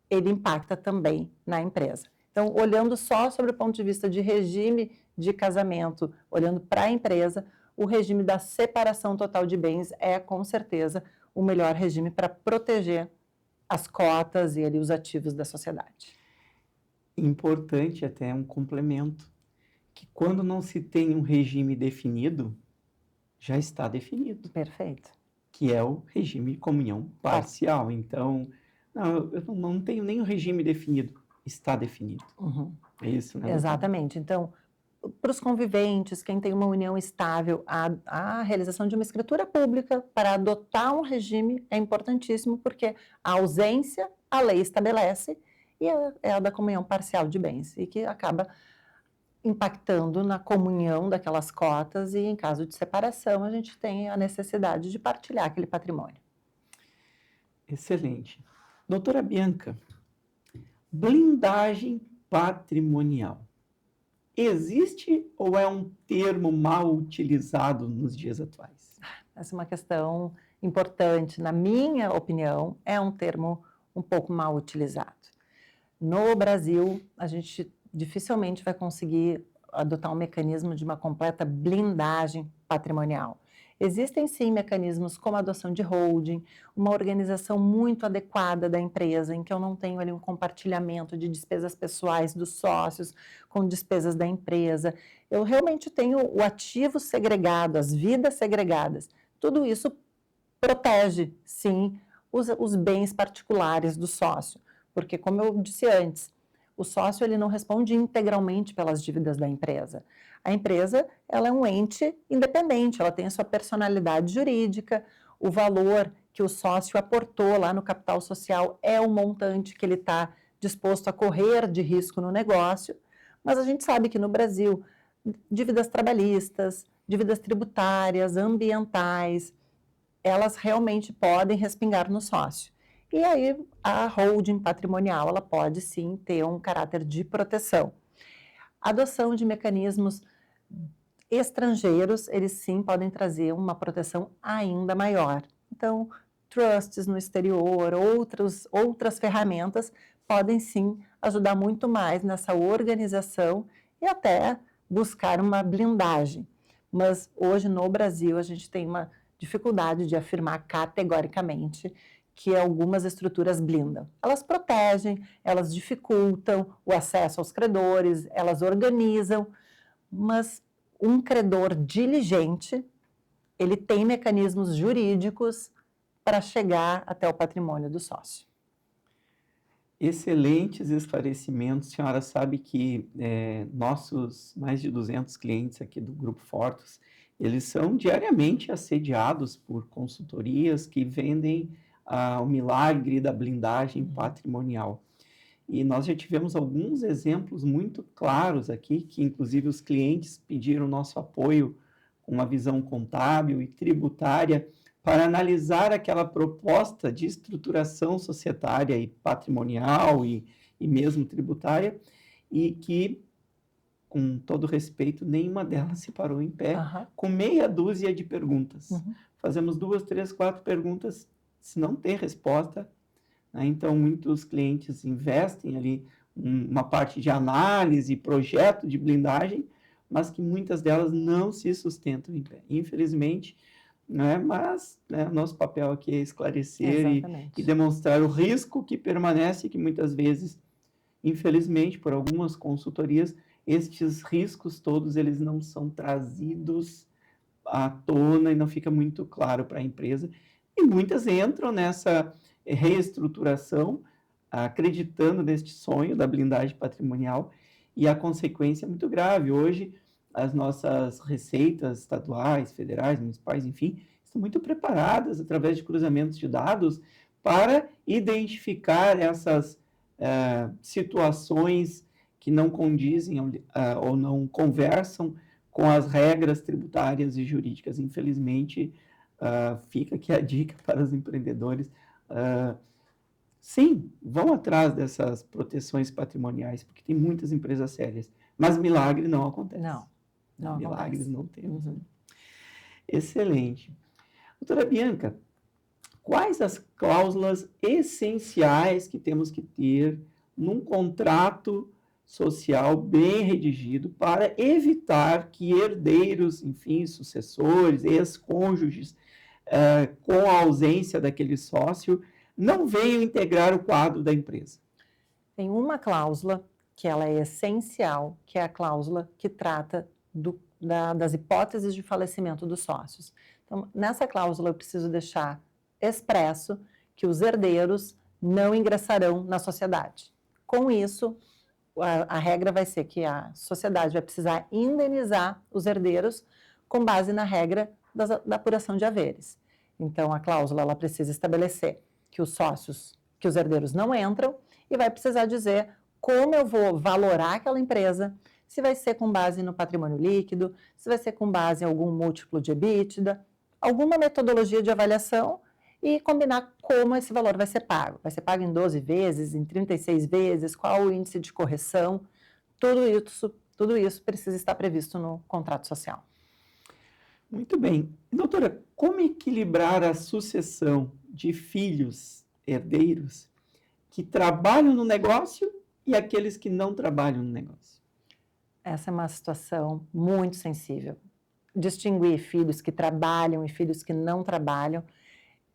ele impacta também na empresa. Então, olhando só sobre o ponto de vista de regime de casamento, olhando para a empresa, o regime da separação total de bens é, com certeza, o melhor regime para proteger as cotas e ali, os ativos da sociedade. Importante até um complemento, que quando não se tem um regime definido, já está definido, Perfeito. que é o regime de comunhão parcial. Então, não, eu não tenho nem o regime definido, está definido. Uhum. É isso, né? Exatamente. Então, para os conviventes, quem tem uma união estável, a realização de uma escritura pública para adotar um regime é importantíssimo, porque a ausência, a lei estabelece, e é a da comunhão parcial de bens, e que acaba impactando na comunhão daquelas cotas, e em caso de separação, a gente tem a necessidade de partilhar aquele patrimônio. Excelente. Doutora Bianca, blindagem patrimonial. Existe ou é um termo mal utilizado nos dias atuais? Essa é uma questão importante. Na minha opinião, é um termo um pouco mal utilizado. No Brasil, a gente dificilmente vai conseguir adotar um mecanismo de uma completa blindagem patrimonial. Existem sim mecanismos como a adoção de holding, uma organização muito adequada da empresa, em que eu não tenho ali um compartilhamento de despesas pessoais dos sócios com despesas da empresa. Eu realmente tenho o ativo segregado, as vidas segregadas. Tudo isso protege, sim, os bens particulares do sócio, porque, como eu disse antes, o sócio ele não responde integralmente pelas dívidas da empresa. A empresa ela é um ente independente, ela tem a sua personalidade jurídica, o valor que o sócio aportou lá no capital social é o montante que ele está disposto a correr de risco no negócio, mas a gente sabe que no Brasil, dívidas trabalhistas, dívidas tributárias, ambientais, elas realmente podem respingar no sócio. E aí a holding patrimonial, ela pode sim ter um caráter de proteção. A adoção de mecanismos estrangeiros, eles sim podem trazer uma proteção ainda maior. Então, trusts no exterior, outras ferramentas podem sim ajudar muito mais nessa organização e até buscar uma blindagem. Mas hoje no Brasil a gente tem uma dificuldade de afirmar categoricamente que algumas estruturas blindam. Elas protegem, elas dificultam o acesso aos credores, elas organizam, mas um credor diligente, ele tem mecanismos jurídicos para chegar até o patrimônio do sócio. Excelentes esclarecimentos. A senhora sabe que nossos mais de 200 clientes aqui do Grupo Fortus, eles são diariamente assediados por consultorias que vendem o milagre da blindagem patrimonial. E nós já tivemos alguns exemplos muito claros aqui, que inclusive os clientes pediram nosso apoio com uma visão contábil e tributária para analisar aquela proposta de estruturação societária e patrimonial e mesmo tributária, e que, com todo respeito, nenhuma delas se parou em pé, com meia dúzia de perguntas. Fazemos 2, 3, 4 perguntas, se não tem resposta, né? Então, muitos clientes investem ali uma parte de análise, projeto de blindagem, mas que muitas delas não se sustentam em pé. Infelizmente, né? Mas nosso papel aqui é esclarecer e demonstrar o risco que permanece, que muitas vezes, infelizmente, por algumas consultorias, estes riscos todos eles não são trazidos à tona e não fica muito claro para a empresa. E muitas entram nessa reestruturação, acreditando neste sonho da blindagem patrimonial, e a consequência é muito grave. Hoje, as nossas receitas estaduais, federais, municipais, enfim, estão muito preparadas, através de cruzamentos de dados, para identificar essas situações que não condizem ou não conversam com as regras tributárias e jurídicas. Infelizmente, fica aqui a dica para os empreendedores. Sim, vão atrás dessas proteções patrimoniais, porque tem muitas empresas sérias, mas milagre não acontece. Não Milagres acontece. não temos. Excelente. Doutora Bianca, quais as cláusulas essenciais que temos que ter num contrato social bem redigido para evitar que herdeiros, enfim, sucessores, ex-cônjuges, com a ausência daquele sócio, não venham integrar o quadro da empresa? Tem uma cláusula que ela é essencial, que é a cláusula que trata das hipóteses de falecimento dos sócios. Então, nessa cláusula eu preciso deixar expresso que os herdeiros não ingressarão na sociedade. Com isso, a regra vai ser que a sociedade vai precisar indenizar os herdeiros com base na regra da apuração de haveres. Então, a cláusula ela precisa estabelecer que os sócios, que os herdeiros não entram e vai precisar dizer como eu vou valorar aquela empresa, se vai ser com base no patrimônio líquido, se vai ser com base em algum múltiplo de EBITDA, alguma metodologia de avaliação e combinar como esse valor vai ser pago. Vai ser pago em 12 vezes, em 36 vezes, qual o índice de correção, tudo isso precisa estar previsto no contrato social. Muito bem. Doutora, como equilibrar a sucessão de filhos herdeiros que trabalham no negócio e aqueles que não trabalham no negócio? Essa é uma situação muito sensível. Distinguir filhos que trabalham e filhos que não trabalham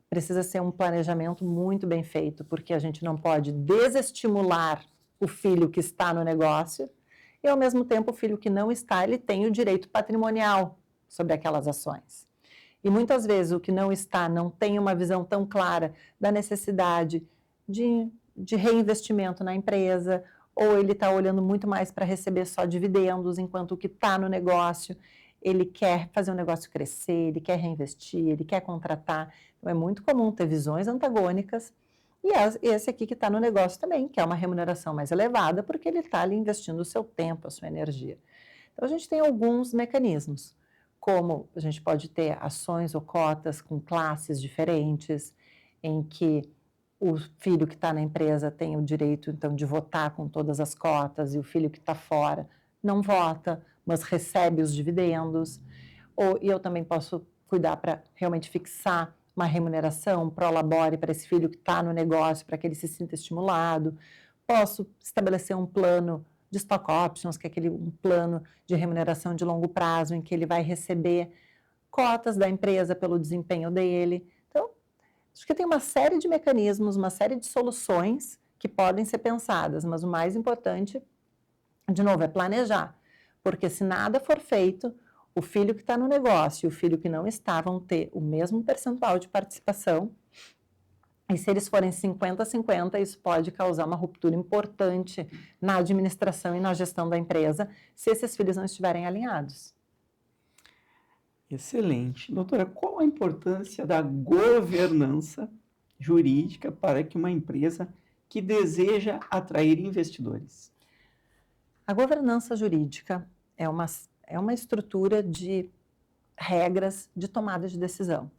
precisa ser um planejamento muito bem feito, porque a gente não pode desestimular o filho que está no negócio e, ao mesmo tempo, o filho que não está, ele tem o direito patrimonial sobre aquelas ações. E muitas vezes o que não está não tem uma visão tão clara da necessidade de reinvestimento na empresa, ou ele está olhando muito mais para receber só dividendos, enquanto o que está no negócio, ele quer fazer o negócio crescer, ele quer reinvestir, ele quer contratar. Então, é muito comum ter visões antagônicas, e esse aqui que está no negócio também, que é uma remuneração mais elevada, porque ele está ali investindo o seu tempo, a sua energia. Então, a gente tem alguns mecanismos, como a gente pode ter ações ou cotas com classes diferentes, em que o filho que está na empresa tem o direito, então, de votar com todas as cotas, e o filho que está fora não vota, mas recebe os dividendos. E eu também posso cuidar para realmente fixar uma remuneração pro labore para esse filho que está no negócio, para que ele se sinta estimulado. Posso estabelecer um plano de stock options, que é um plano de remuneração de longo prazo, em que ele vai receber cotas da empresa pelo desempenho dele. Então, acho que tem uma série de mecanismos, uma série de soluções que podem ser pensadas, mas o mais importante, de novo, é planejar, porque se nada for feito, o filho que está no negócio e o filho que não está vão ter o mesmo percentual de participação, e se eles forem 50-50, isso pode causar uma ruptura importante na administração e na gestão da empresa, se esses filhos não estiverem alinhados. Excelente. Doutora, qual a importância da governança jurídica para que uma empresa que deseja atrair investidores? A governança jurídica é uma estrutura de regras de tomada de decisão.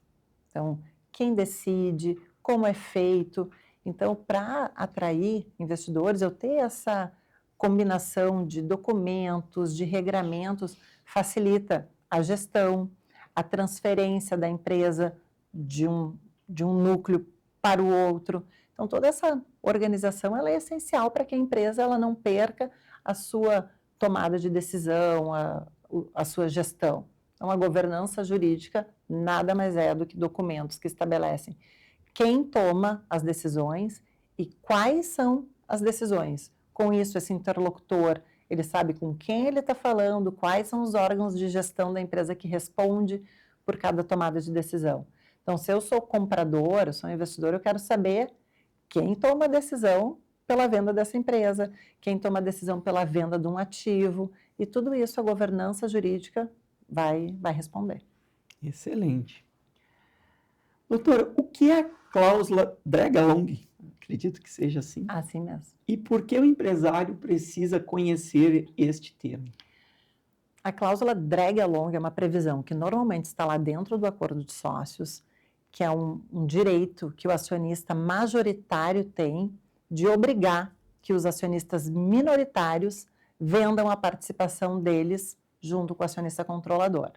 Então, quem decide, como é feito. Então, para atrair investidores, eu ter essa combinação de documentos, de regramentos, facilita a gestão, a transferência da empresa de um núcleo para o outro. Então, toda essa organização ela é essencial para que a empresa ela não perca a sua tomada de decisão, a sua gestão. Então, a governança jurídica nada mais é do que documentos que estabelecem quem toma as decisões e quais são as decisões. Com isso, esse interlocutor, ele sabe com quem ele está falando, quais são os órgãos de gestão da empresa que responde por cada tomada de decisão. Então, se eu sou comprador, eu sou investidor, eu quero saber quem toma a decisão pela venda dessa empresa, quem toma a decisão pela venda de um ativo, e tudo isso a governança jurídica vai responder. Excelente. Doutora, o que é a cláusula drag-along? Acredito que seja assim. Assim mesmo. E por que o empresário precisa conhecer este termo? A cláusula drag-along é uma previsão que normalmente está lá dentro do acordo de sócios, que é um direito que o acionista majoritário tem de obrigar que os acionistas minoritários vendam a participação deles junto com o acionista controlador.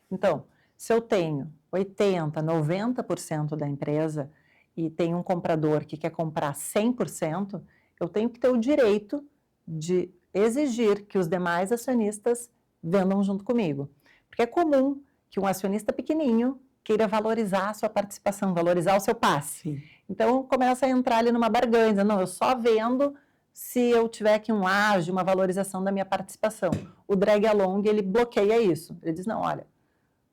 Então, Se eu tenho 80%, 90% da empresa e tem um comprador que quer comprar 100%, eu tenho que ter o direito de exigir que os demais acionistas vendam junto comigo. Porque é comum que um acionista pequenininho queira valorizar a sua participação, valorizar o seu passe. Sim. Então, começa a entrar ali numa barganha, dizendo, não, eu só vendo se eu tiver aqui um ágio, uma valorização da minha participação. O drag along, ele bloqueia isso. Ele diz, não, olha,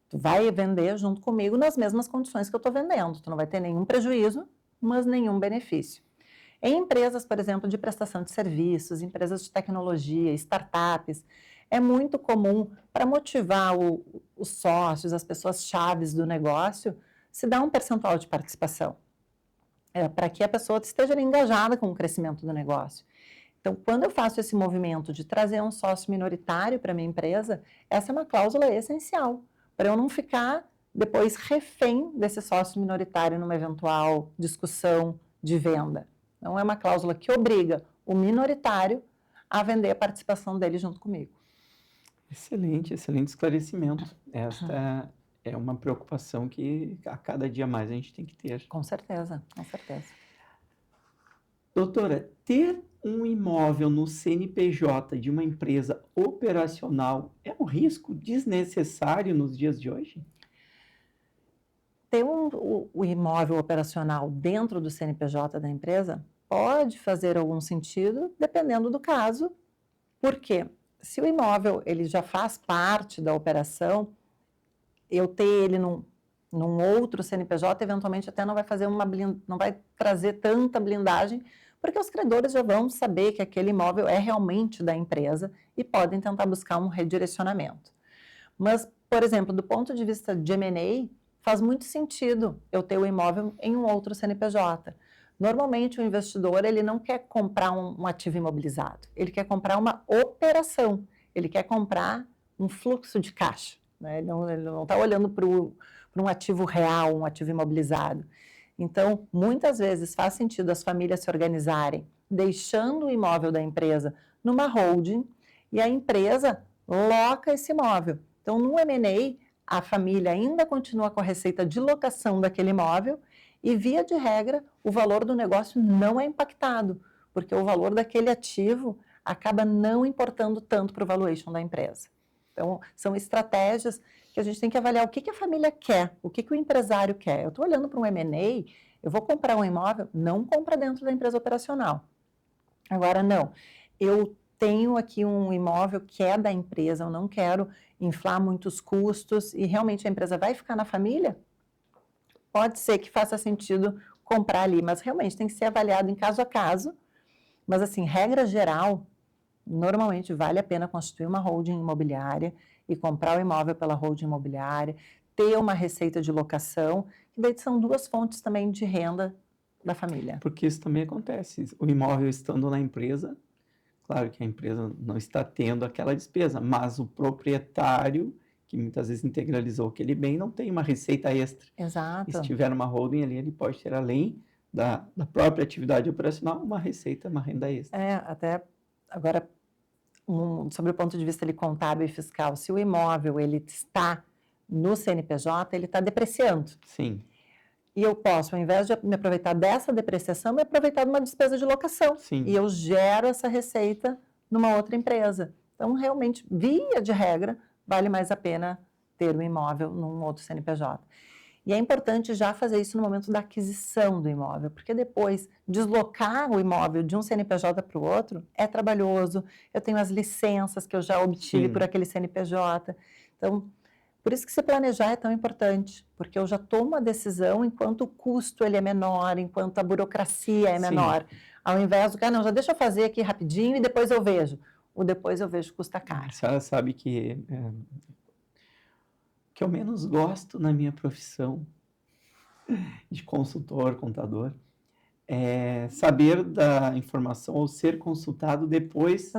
tu vai vender junto comigo nas mesmas condições que eu estou vendendo. Tu não vai ter nenhum prejuízo, mas nenhum benefício. Em empresas, por exemplo, de prestação de serviços, empresas de tecnologia, startups, é muito comum, para motivar os sócios, as pessoas chaves do negócio, se dar um percentual de participação, para que a pessoa esteja engajada com o crescimento do negócio. Então, quando eu faço esse movimento de trazer um sócio minoritário para a minha empresa, essa é uma cláusula essencial, para eu não ficar depois refém desse sócio minoritário numa eventual discussão de venda. Então, é uma cláusula que obriga o minoritário a vender a participação dele junto comigo. Excelente, excelente esclarecimento. Esta é uma preocupação que a cada dia mais a gente tem que ter. Com certeza, com certeza. Doutora, ter um imóvel no CNPJ de uma empresa operacional é um risco desnecessário nos dias de hoje? Ter o imóvel operacional dentro do CNPJ da empresa pode fazer algum sentido, dependendo do caso. Por quê? Se o imóvel ele já faz parte da operação, eu ter ele num outro CNPJ, eventualmente até não vai fazer não vai trazer tanta blindagem, porque os credores já vão saber que aquele imóvel é realmente da empresa e podem tentar buscar um redirecionamento. Mas, por exemplo, do ponto de vista de M&A, faz muito sentido eu ter o imóvel em um outro CNPJ. Normalmente, o investidor ele não quer comprar um ativo imobilizado, ele quer comprar uma operação, ele quer comprar um fluxo de caixa, né? Ele não está olhando para um ativo real, um ativo imobilizado. Então, muitas vezes faz sentido as famílias se organizarem, deixando o imóvel da empresa numa holding e a empresa loca esse imóvel. Então, no M&A, a família ainda continua com a receita de locação daquele imóvel e, via de regra, o valor do negócio não é impactado, porque o valor daquele ativo acaba não importando tanto para o valuation da empresa. Então, são estratégias que a gente tem que avaliar o que a família quer, o que o empresário quer. Eu estou olhando para um M&A, eu vou comprar um imóvel, não compra dentro da empresa operacional. Agora, não, eu tenho aqui um imóvel que é da empresa, eu não quero inflar muitos custos e realmente a empresa vai ficar na família? Pode ser que faça sentido comprar ali, mas realmente tem que ser avaliado em caso a caso. Mas, assim, regra geral, normalmente vale a pena constituir uma holding imobiliária e comprar o imóvel pela holding imobiliária, ter uma receita de locação, que daí são duas fontes também de renda da família. Porque isso também acontece. O imóvel estando na empresa, claro que a empresa não está tendo aquela despesa, mas o proprietário, que muitas vezes integralizou aquele bem, não tem uma receita extra. Exato. E se tiver uma holding ali, ele pode ter, além da própria atividade operacional, uma receita, uma renda extra. Até agora, sobre o ponto de vista contábil e fiscal, se o imóvel ele está no CNPJ, ele está depreciando. Sim. E eu posso, ao invés de me aproveitar dessa depreciação, me aproveitar de uma despesa de locação. Sim. E eu gero essa receita numa outra empresa. Então, realmente, via de regra, vale mais a pena ter um imóvel num outro CNPJ. E é importante já fazer isso no momento da aquisição do imóvel, porque depois deslocar o imóvel de um CNPJ para o outro é trabalhoso. Eu tenho as licenças que eu já obtive por aquele CNPJ. Então, por isso que se planejar é tão importante, porque eu já tomo a decisão enquanto o custo ele é menor, enquanto a burocracia é menor. Ao invés do, não, já deixa eu fazer aqui rapidinho e depois eu vejo. O depois eu vejo custa caro. A senhora sabe que que eu menos gosto na minha profissão de consultor, contador, é saber da informação ou ser consultado depois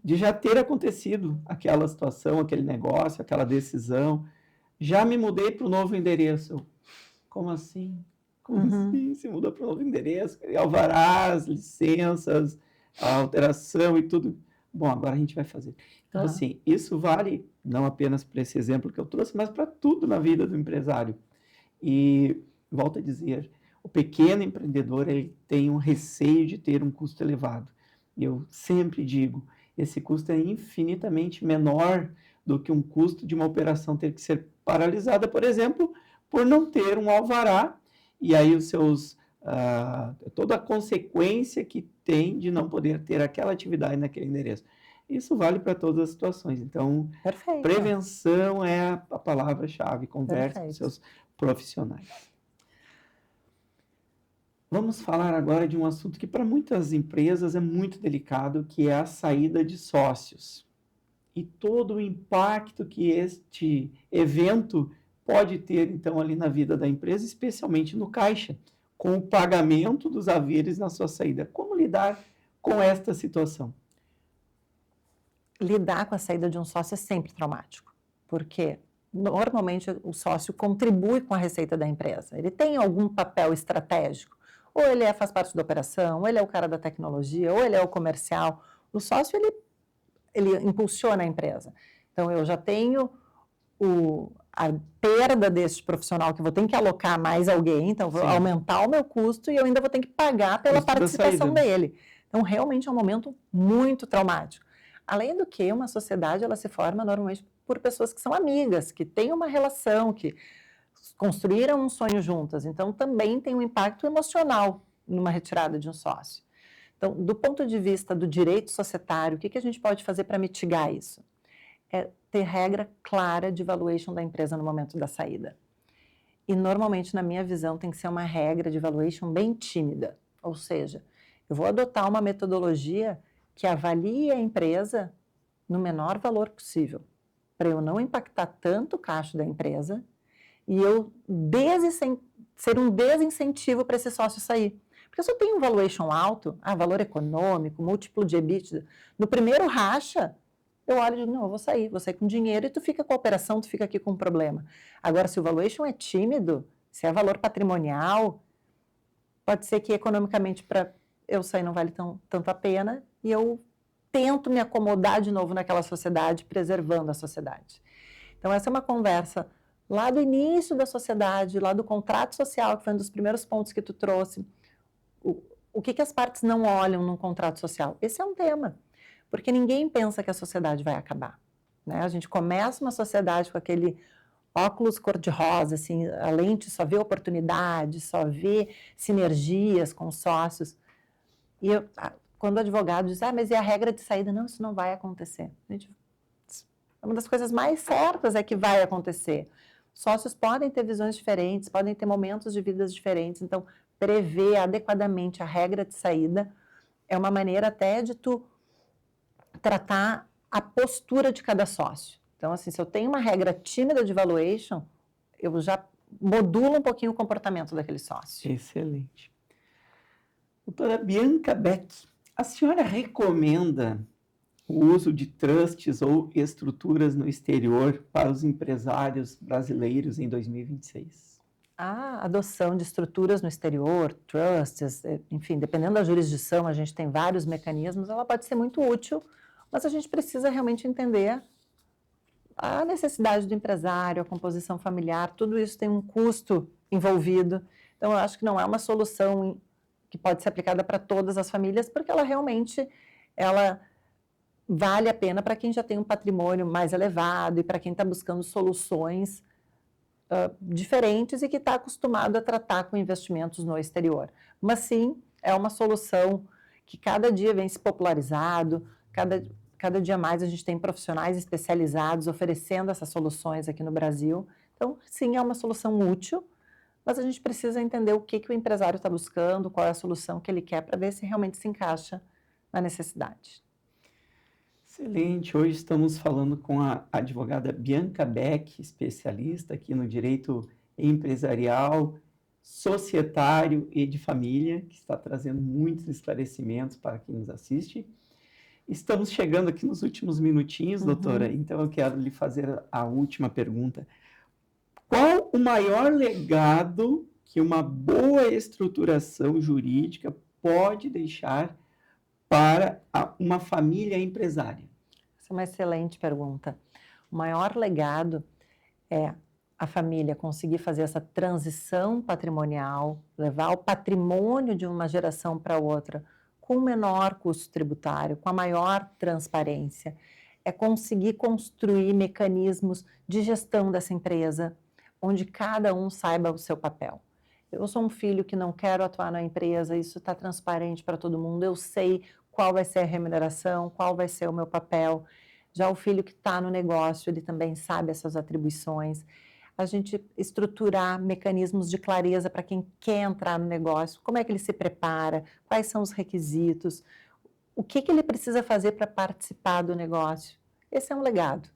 de já ter acontecido aquela situação, aquele negócio, aquela decisão. Já me mudei para o novo endereço. Como assim? Como assim? Se muda para o novo endereço? Alvarás, licenças, a alteração e tudo. bom, agora a gente vai fazer. Então, Aham. assim, isso vale não apenas para esse exemplo que eu trouxe, mas para tudo na vida do empresário. E, volto a dizer, o pequeno empreendedor ele tem um receio de ter um custo elevado. E eu sempre digo, esse custo é infinitamente menor do que um custo de uma operação ter que ser paralisada, por exemplo, por não ter um alvará, e aí os seus toda a consequência que tem de não poder ter aquela atividade naquele endereço. Isso vale para todas as situações. Então, Perfeito, prevenção é a palavra-chave. Converse com perfeito. seus profissionais. Vamos falar agora de um assunto que para muitas empresas é muito delicado, que é a saída de sócios. E todo o impacto que este evento pode ter, então, ali na vida da empresa, especialmente no caixa, com o pagamento dos haveres na sua saída. Como lidar com esta situação? Lidar com a saída de um sócio é sempre traumático, porque normalmente o sócio contribui com a receita da empresa. Ele tem algum papel estratégico, ou ele faz parte da operação, ou ele é o cara da tecnologia, ou ele é o comercial. O sócio, ele impulsiona a empresa. Então, eu já tenho a perda desse profissional, que vou ter que alocar mais alguém, então vou Sim. aumentar o meu custo e eu ainda vou ter que pagar pela Custo da participação saída. dele. Então, realmente é um momento muito traumático. Além do que, uma sociedade, ela se forma normalmente por pessoas que são amigas, que têm uma relação, que construíram um sonho juntas. Então, também tem um impacto emocional numa retirada de um sócio. Então, do ponto de vista do direito societário, o que a gente pode fazer para mitigar isso? É ter regra clara de valuation da empresa no momento da saída. E, normalmente, na minha visão, tem que ser uma regra de valuation bem tímida. Ou seja, eu vou adotar uma metodologia que avalie a empresa no menor valor possível, para eu não impactar tanto o caixa da empresa e eu ser um desincentivo para esse sócio sair. Porque se eu tenho um valuation alto, valor econômico, múltiplo de EBITDA, no primeiro racha, eu olho e digo, não, eu vou sair com dinheiro e tu fica com a operação, tu fica aqui com um problema. Agora, se o valuation é tímido, se é valor patrimonial, pode ser que economicamente para eu sair não vale tanto a pena e eu tento me acomodar de novo naquela sociedade, preservando a sociedade. Então, essa é uma conversa lá do início da sociedade, lá do contrato social, que foi um dos primeiros pontos que tu trouxe. O que as partes não olham num contrato social? Esse é um tema, porque ninguém pensa que a sociedade vai acabar, né? A gente começa uma sociedade com aquele óculos cor-de-rosa, assim, a lente só vê oportunidades, só vê sinergias com os sócios. E quando o advogado diz, mas e a regra de saída? Não, isso não vai acontecer. Gente, uma das coisas mais certas é que vai acontecer. Sócios podem ter visões diferentes, podem ter momentos de vidas diferentes, então prever adequadamente a regra de saída é uma maneira até de tu tratar a postura de cada sócio. Então, assim, se eu tenho uma regra tímida de valuation, eu já modulo um pouquinho o comportamento daquele sócio. Excelente. Doutora Bianca Beck, a senhora recomenda o uso de trusts ou estruturas no exterior para os empresários brasileiros em 2026? A adoção de estruturas no exterior, trusts, enfim, dependendo da jurisdição, a gente tem vários mecanismos, ela pode ser muito útil, mas a gente precisa realmente entender a necessidade do empresário, a composição familiar, tudo isso tem um custo envolvido. Então, eu acho que não é uma solução que pode ser aplicada para todas as famílias, porque ela realmente vale a pena para quem já tem um patrimônio mais elevado e para quem está buscando soluções diferentes e que está acostumado a tratar com investimentos no exterior. Mas sim, é uma solução que cada dia vem se popularizado, cada dia mais a gente tem profissionais especializados oferecendo essas soluções aqui no Brasil. Então, sim, é uma solução útil, mas a gente precisa entender o que o empresário está buscando, qual é a solução que ele quer, para ver se realmente se encaixa na necessidade. Excelente. Hoje estamos falando com a advogada Bianca Beck, especialista aqui no direito empresarial, societário e de família, que está trazendo muitos esclarecimentos para quem nos assiste. Estamos chegando aqui nos últimos minutinhos, doutora, então eu quero lhe fazer a última pergunta. Qual o maior legado que uma boa estruturação jurídica pode deixar para uma família empresária? Essa é uma excelente pergunta. O maior legado é a família conseguir fazer essa transição patrimonial, levar o patrimônio de uma geração para outra com menor custo tributário, com a maior transparência. É conseguir construir mecanismos de gestão dessa empresa, onde cada um saiba o seu papel. Eu sou um filho que não quero atuar na empresa, isso está transparente para todo mundo, eu sei qual vai ser a remuneração, qual vai ser o meu papel. Já o filho que está no negócio, ele também sabe essas atribuições. A gente estruturar mecanismos de clareza para quem quer entrar no negócio, como é que ele se prepara, quais são os requisitos, o que ele precisa fazer para participar do negócio. Esse é um legado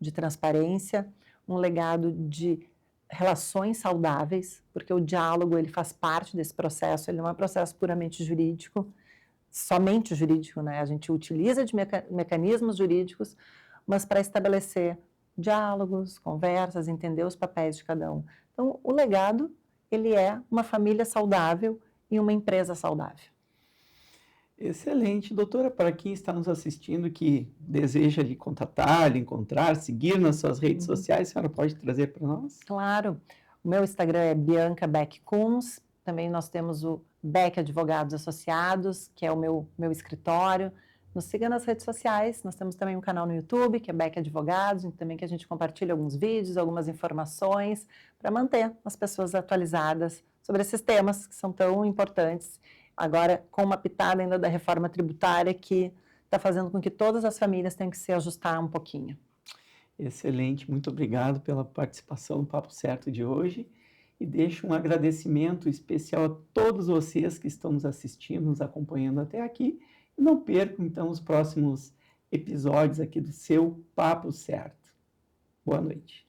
de transparência, um legado de relações saudáveis, porque o diálogo ele faz parte desse processo, ele não é um processo puramente jurídico, somente jurídico, né? A gente utiliza de mecanismos jurídicos, mas para estabelecer diálogos, conversas, entender os papéis de cada um. Então, o legado, ele é uma família saudável e uma empresa saudável. Excelente, doutora. Para quem está nos assistindo que deseja lhe contatar, lhe encontrar, seguir nas suas redes sociais, a senhora pode trazer para nós? Claro. O meu Instagram é Bianca Beck Kunz. Também nós temos o Beck Advogados Associados, que é o meu escritório. Nos siga nas redes sociais. Nós temos também um canal no YouTube, que é Beck Advogados, também que a gente compartilha alguns vídeos, algumas informações, para manter as pessoas atualizadas sobre esses temas que são tão importantes. Agora, com uma pitada ainda da reforma tributária que está fazendo com que todas as famílias tenham que se ajustar um pouquinho. Excelente, muito obrigado pela participação no Papo Certo de hoje e deixo um agradecimento especial a todos vocês que estão nos assistindo, nos acompanhando até aqui. E não percam, então, os próximos episódios aqui do seu Papo Certo. Boa noite.